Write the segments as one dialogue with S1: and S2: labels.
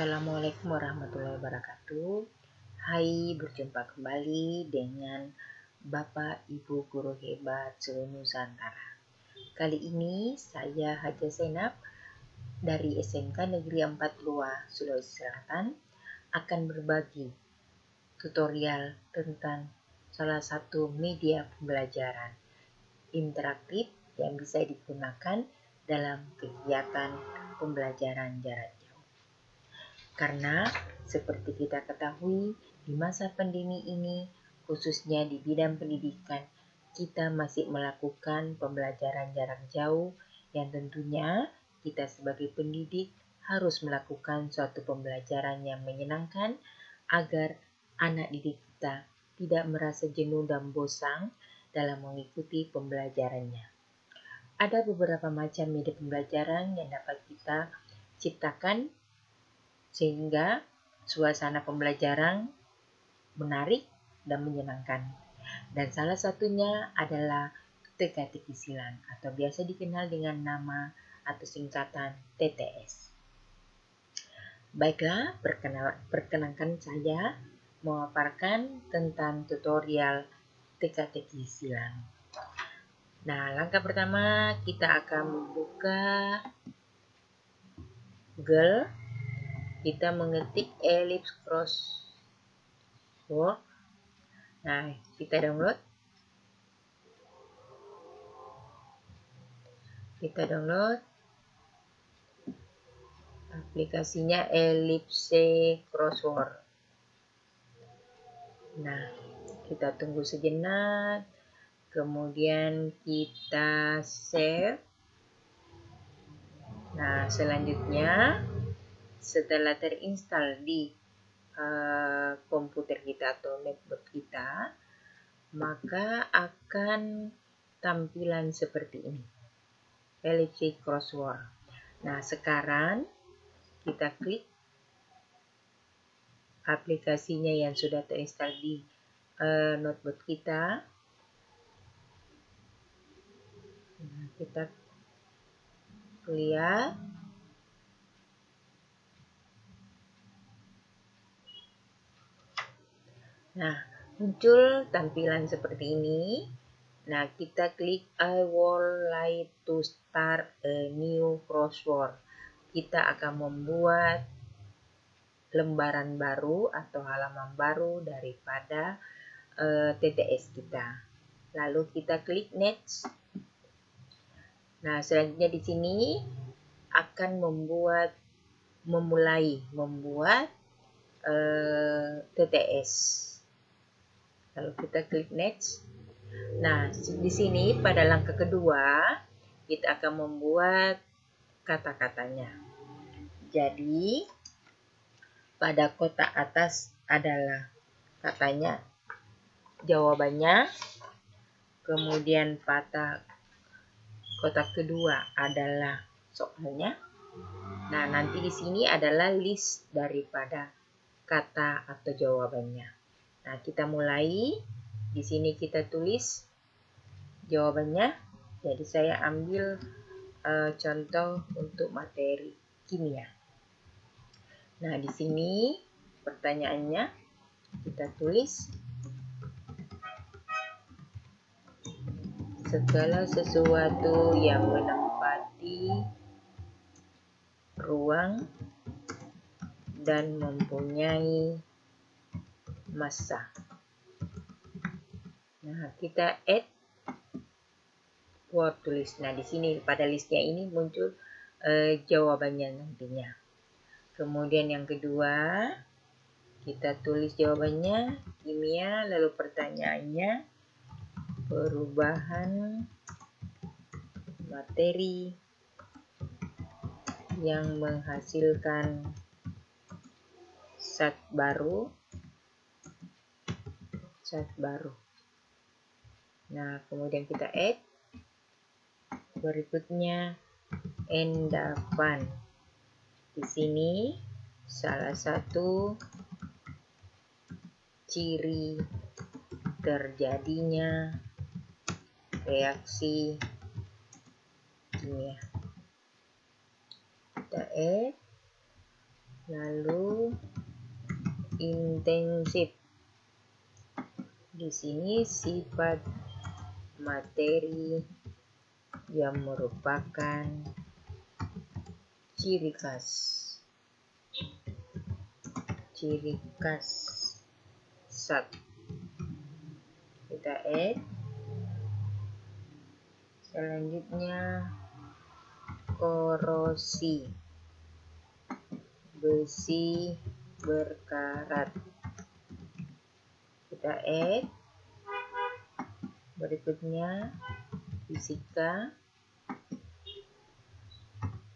S1: Assalamualaikum warahmatullahi wabarakatuh. Hai, berjumpa kembali dengan Bapak Ibu Guru Hebat seluruh Nusantara. Kali ini saya Haja Senap dari SMK Negeri 4 Lua, Sulawesi Selatan akan berbagi tutorial tentang salah satu media pembelajaran interaktif yang bisa digunakan dalam kegiatan pembelajaran jarak jauh. Karena seperti kita ketahui, di masa pandemi ini, khususnya di bidang pendidikan, kita masih melakukan pembelajaran jarak jauh yang tentunya kita sebagai pendidik harus melakukan suatu pembelajaran yang menyenangkan agar anak didik kita tidak merasa jenuh dan bosan dalam mengikuti pembelajarannya. Ada beberapa macam media pembelajaran yang dapat kita ciptakan sehingga suasana pembelajaran menarik dan menyenangkan. Dan salah satunya adalah teka-teki silang atau biasa dikenal dengan nama atau singkatan TTS. Baiklah, perkenankan saya memaparkan tentang tutorial teka-teki silang. Nah, langkah pertama kita akan membuka Google. Kita mengetik ellipse crossword. Nah, kita download. Aplikasinya ellipse crossword. Nah, kita tunggu sejenak. Kemudian kita save. Nah, selanjutnya setelah terinstall di komputer kita atau laptop kita, maka akan tampilan seperti ini, ellipse crossword. Nah, sekarang kita klik aplikasinya yang sudah terinstall di notebook kita. Nah, kita lihat. Nah, muncul tampilan seperti ini. Nah, kita klik I would like to start a new crossword. Kita akan membuat lembaran baru atau halaman baru daripada TTS kita. Lalu kita klik next. Nah, selanjutnya di sini akan memulai membuat TTS. Lalu kita klik next. Nah, di sini pada langkah kedua kita akan membuat kata-katanya. Jadi pada kotak atas adalah katanya, jawabannya. Kemudian pada kotak kedua adalah soalnya. Nah, nanti di sini adalah list daripada kata atau jawabannya. Nah, kita mulai. Di sini kita tulis jawabannya. Jadi saya ambil contoh untuk materi kimia. Nah, di sini pertanyaannya kita tulis segala sesuatu yang menempati ruang dan mempunyai massa. Nah, kita add word tulis. Nah, di sini pada listnya ini muncul jawabannya nantinya. Kemudian yang kedua, kita tulis jawabannya kimia, lalu pertanyaannya perubahan materi yang menghasilkan zat baru. Nah, kemudian kita add berikutnya endapan. Di sini salah satu ciri terjadinya reaksi kimia. Kita add Lalu intensif. Di sini sifat materi yang merupakan ciri khas zat. Kita add. Selanjutnya korosi, besi berkarat. Kita add. Berikutnya fisika,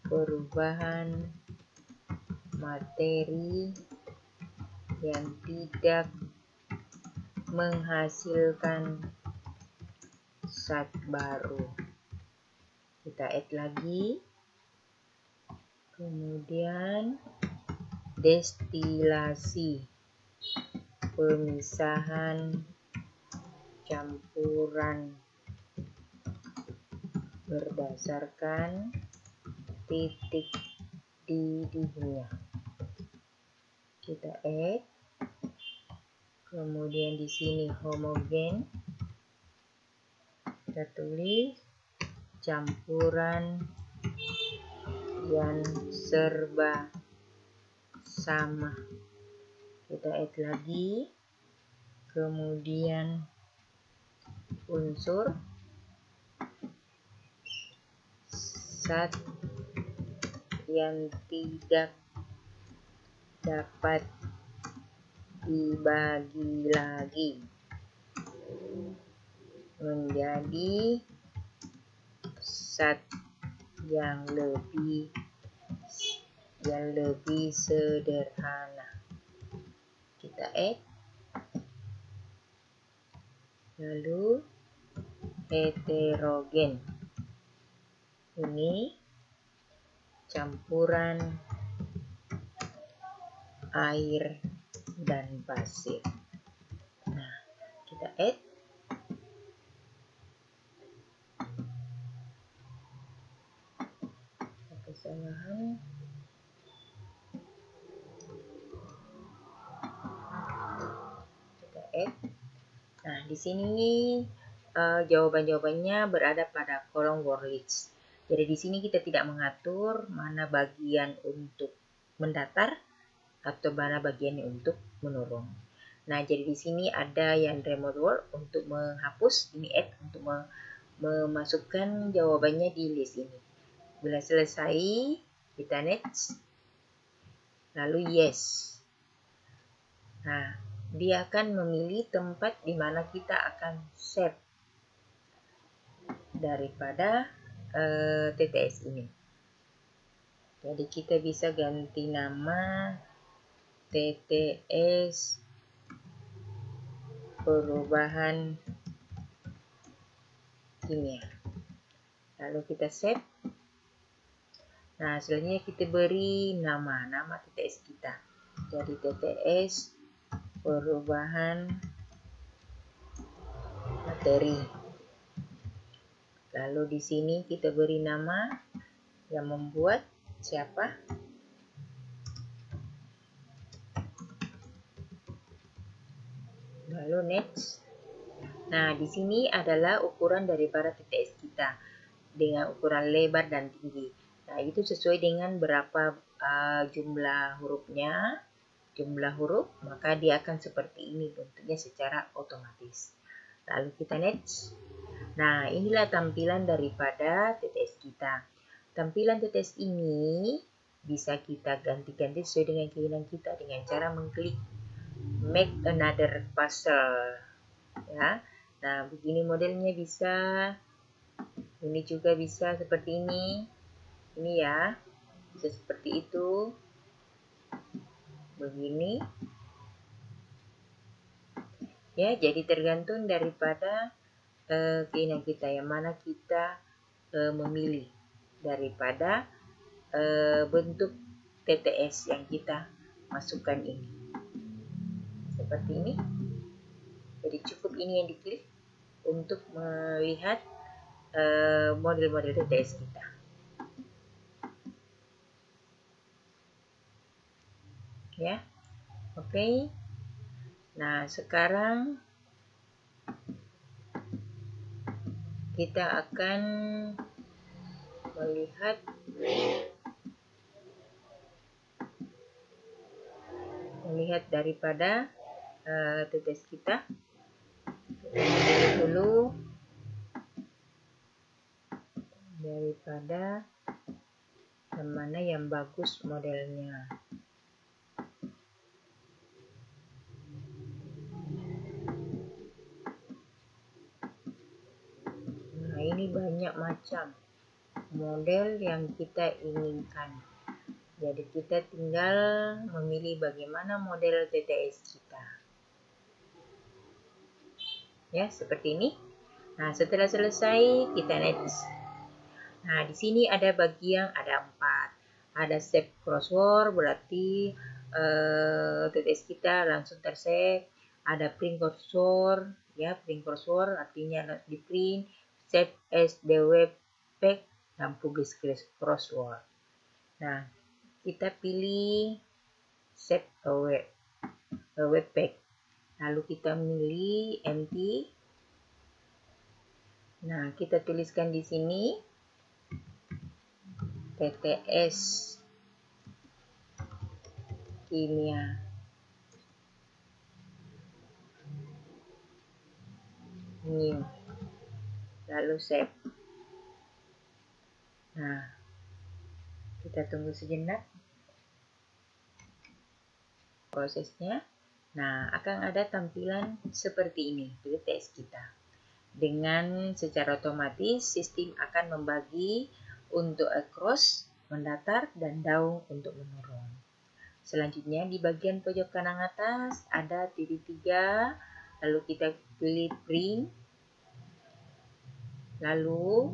S1: perubahan materi yang tidak menghasilkan zat baru. Kita add lagi. Kemudian destilasi, pemisahan campuran berdasarkan titik didihnya. Kita add. Kemudian di sini homogen. Kita tulis campuran yang serba sama. Kita add lagi. Kemudian unsur zat yang tidak dapat dibagi lagi menjadi zat yang lebih sederhana. Kita add. Lalu heterogen. Ini campuran air dan pasir. Nah, kita add. Kesalahan. Kita add. Nah, di sini jawaban-jawabannya berada pada kolom word list. Jadi di sini kita tidak mengatur mana bagian untuk mendatar atau mana bagian untuk menurun. Nah, jadi di sini ada yang remote word untuk menghapus, ini add untuk memasukkan jawabannya di list ini. Bila selesai, kita next. Lalu yes. Nah, dia akan memilih tempat di mana kita akan save daripada TTS ini. Jadi kita bisa ganti nama TTS perubahan kimia. Lalu kita save. Nah, selanjutnya kita beri nama TTS kita. Jadi TTS perubahan materi. Lalu di sini kita beri nama yang membuat siapa. Lalu next. Nah, di sini adalah ukuran daripada TTS kita dengan ukuran lebar dan tinggi. Nah, itu sesuai dengan berapa jumlah hurufnya, maka dia akan seperti ini bentuknya secara otomatis. Lalu kita next. Nah, inilah tampilan daripada TTS kita. Tampilan TTS ini bisa kita ganti-ganti sesuai dengan keinginan kita dengan cara mengklik make another puzzle. Ya. Nah, begini modelnya bisa. Ini juga bisa seperti ini. Ini ya. Bisa seperti itu. Begini. Ya, jadi tergantung daripada keinginan kita yang mana kita memilih daripada bentuk TTS yang kita masukkan ini. Seperti ini. Jadi cukup ini yang diklik untuk melihat model-model TTS kita. ya. Oke. Nah, sekarang kita akan melihat daripada TTS kita. Dulu daripada yang mana yang bagus modelnya. Nah, ini banyak macam model yang kita inginkan. Jadi kita tinggal memilih bagaimana model TTS kita. Ya, seperti ini. Nah, setelah selesai kita next. Nah, di sini ada bagian ada 4. Ada save crossword, berarti TTS kita langsung tersave. Ada print crossword, ya, print crossword artinya di print. Save as the web pack dan publish crossword. Nah, kita pilih save a web pack. Lalu kita milih empty. Nah, kita tuliskan di sini TTS kimia. New. Lalu save. Nah, kita tunggu sejenak prosesnya. Nah, akan ada tampilan seperti ini TTS kita. Dengan secara otomatis sistem akan membagi untuk across, mendatar, dan down untuk menurun. Selanjutnya di bagian pojok kanan atas ada titik 3, lalu kita pilih print, lalu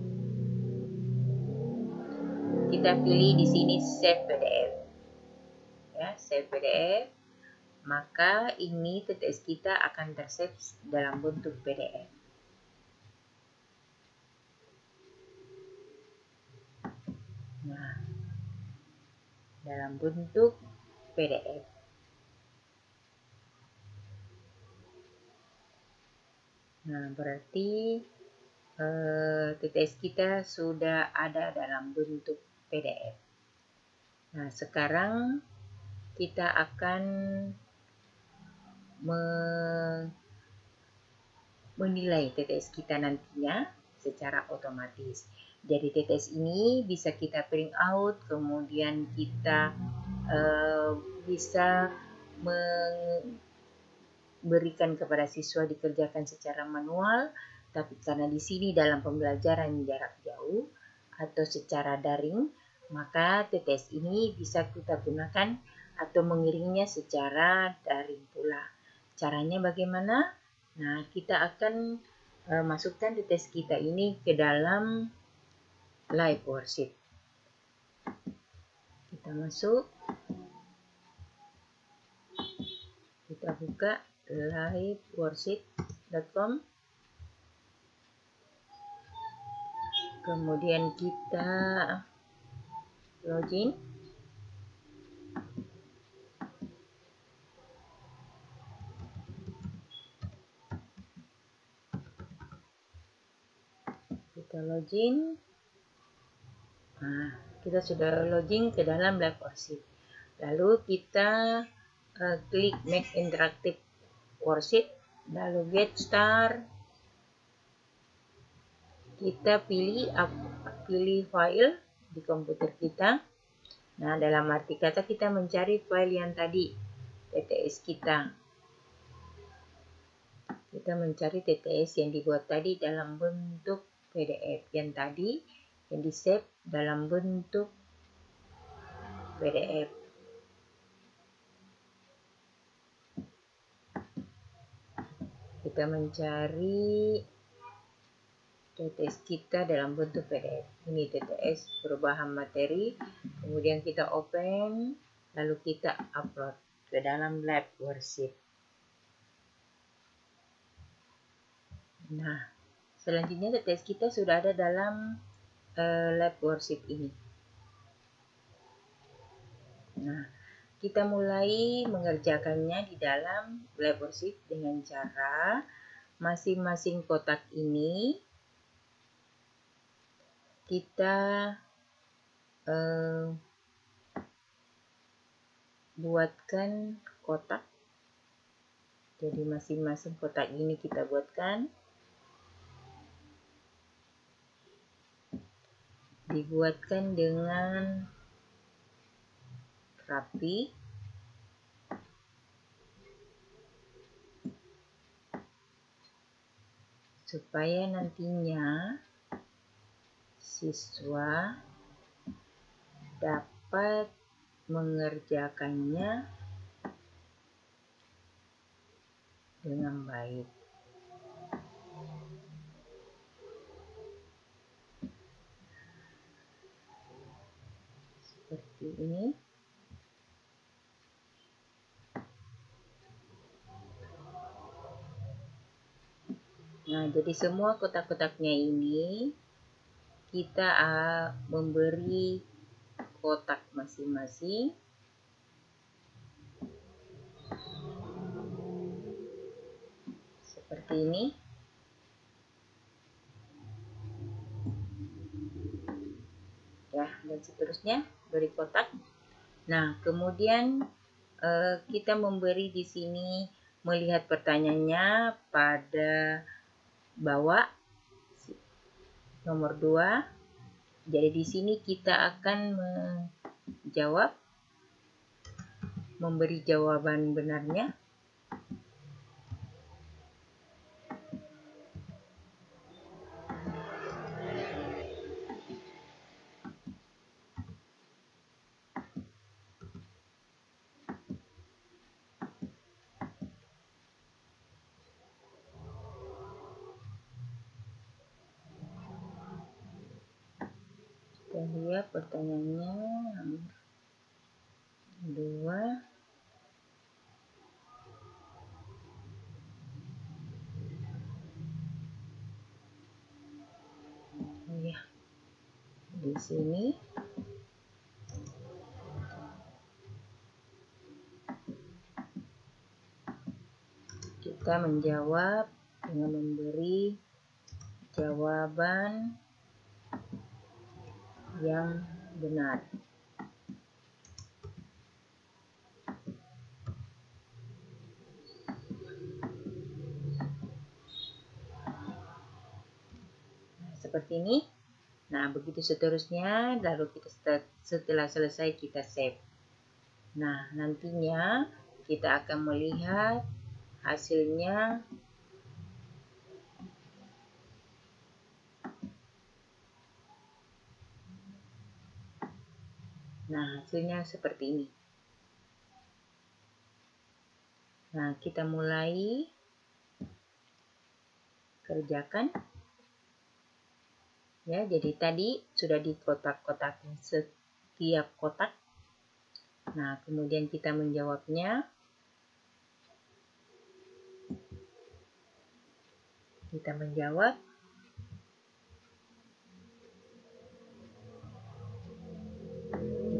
S1: kita pilih di sini save PDF. Ya, save PDF. Maka ini TTS kita akan tersave dalam bentuk PDF. Nah, dalam bentuk PDF. Nah, berarti TTS kita sudah ada dalam bentuk PDF. Nah, sekarang kita akan menilai TTS kita nantinya secara otomatis. Jadi TTS ini bisa kita print out, kemudian kita bisa memberikan kepada siswa dikerjakan secara manual, tapi karena di sini dalam pembelajaran jarak jauh atau secara daring, maka TTS ini bisa kita gunakan atau mengirimnya secara daring pula. Caranya bagaimana? Nah, kita akan masukkan TTS kita ini ke dalam live worksheet. Kita masuk, kita buka liveworksheet.com, kemudian kita login. Kita login. Nah, kita sudah login ke dalam live worksheet. Lalu kita klik make interactive worksheet, lalu get start. Kita pilih file di komputer kita. Nah, dalam arti kata kita mencari file yang tadi, TTS kita. Kita mencari TTS yang dibuat tadi dalam bentuk PDF yang tadi, yang di-save dalam bentuk PDF. Kita mencari TTS kita dalam bentuk PDF. Ini TTS perubahan materi. Kemudian kita open, lalu kita upload ke dalam live worksheet. Nah, selanjutnya TTS kita sudah ada dalam live worksheet ini. Nah, kita mulai mengerjakannya di dalam labor sheet dengan cara masing-masing kotak ini kita buatkan kotak. Jadi masing-masing kotak ini kita buatkan. Dibuatkan dengan rapi. Supaya nantinya siswa dapat mengerjakannya dengan baik. Seperti ini. Nah, jadi semua kotak-kotaknya ini kita memberi kotak masing-masing. Seperti ini. Ya, dan seterusnya beri kotak. Nah, kemudian kita memberi di sini melihat pertanyaannya pada bawah nomor 2. Jadi di sini kita akan memberi jawaban benarnya. Kita lihat pertanyaannya nomor 2. Oh ya, di sini kita menjawab dengan memberi jawaban yang benar. Seperti ini. Nah, begitu seterusnya, lalu kita setelah selesai kita save. Nah, nantinya kita akan melihat hasilnya. Nah, hasilnya seperti ini. Nah, kita mulai kerjakan. Ya, jadi tadi sudah di kotak-kotakin setiap kotak. Nah, kemudian kita menjawabnya. Kita menjawab.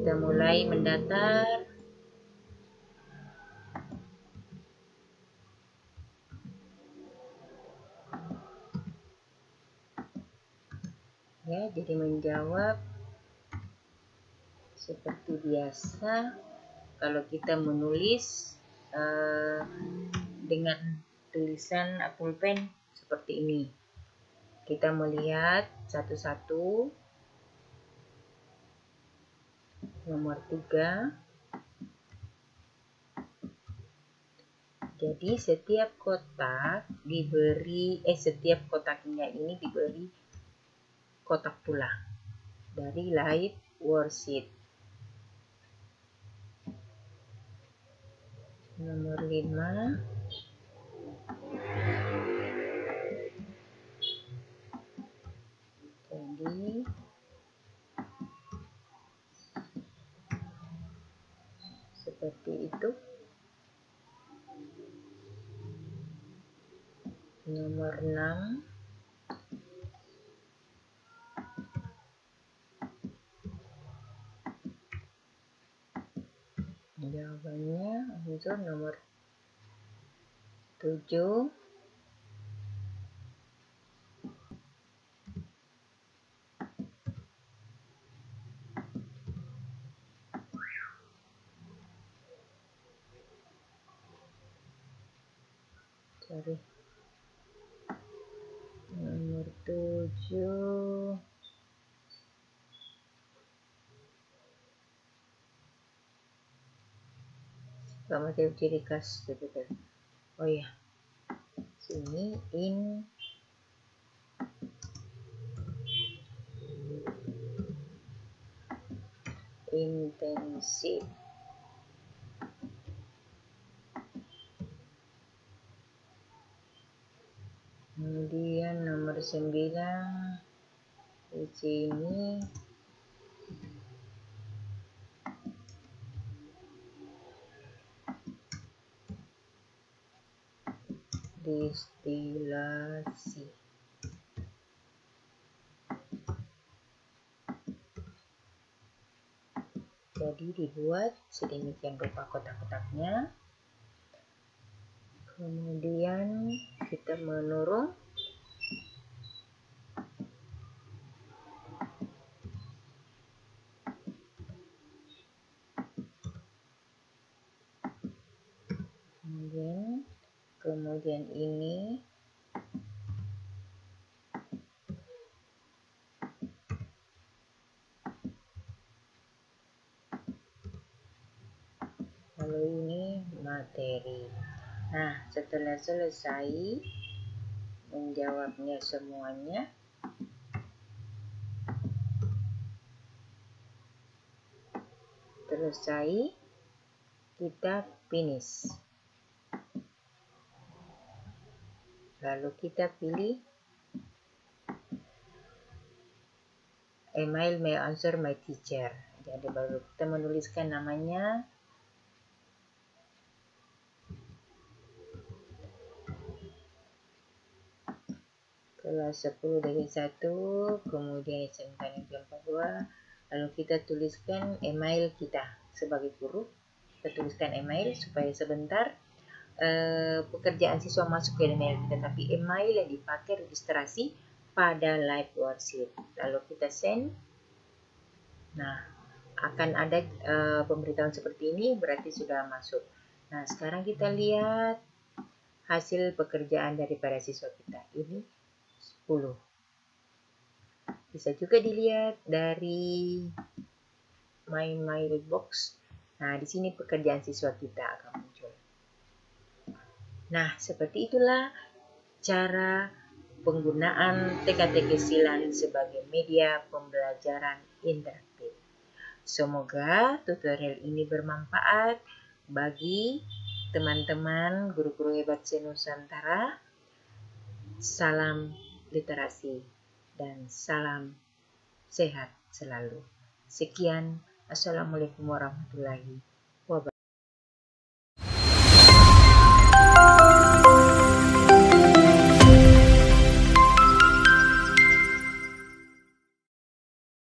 S1: Kita mulai mendatar. Ya, jadi menjawab seperti biasa. Kalau kita menulis dengan tulisan pulpen seperti ini, kita melihat satu-satu. Nomor 3. Jadi setiap kotak diberi setiap kotaknya ini diberi kotak pula dari light worksheet. Nomor 5. Jadi seperti itu. Nomor 6. Jawab unsur nomor 7. Nomor 7. Gak mati ciri khas betul. Oh ya, sini intensif. Kemudian nomor 9 di sini distilasi. Jadi dibuat sedemikian rupa kotak-kotaknya. Kemudian kita menurun kemudian ini lalu ini materi. Nah, setelah selesai menjawabnya semuanya, selesai, kita finish. Lalu kita pilih email my answer my teacher. Jadi baru kita menuliskan namanya. Kelas 10 dari 1, kemudian SMK Negeri 42, lalu kita tuliskan email kita sebagai guru. Kita tuliskan email supaya sebentar pekerjaan siswa masuk ke email kita, tapi email yang dipakai registrasi pada live worksheet. Lalu kita send. Nah, akan ada pemberitahuan seperti ini, berarti sudah masuk. Nah, sekarang kita lihat hasil pekerjaan daripada siswa kita. Ini 10. Bisa juga dilihat dari my mailbox. Nah, di sini pekerjaan siswa kita akan muncul. Nah, seperti itulah cara penggunaan TKTK Silan sebagai media pembelajaran interaktif. Semoga tutorial ini bermanfaat bagi teman-teman guru-guru hebat se-Nusantara. Salam literasi dan salam sehat selalu. Sekian, Assalamualaikum warahmatullahi wabarakatuh.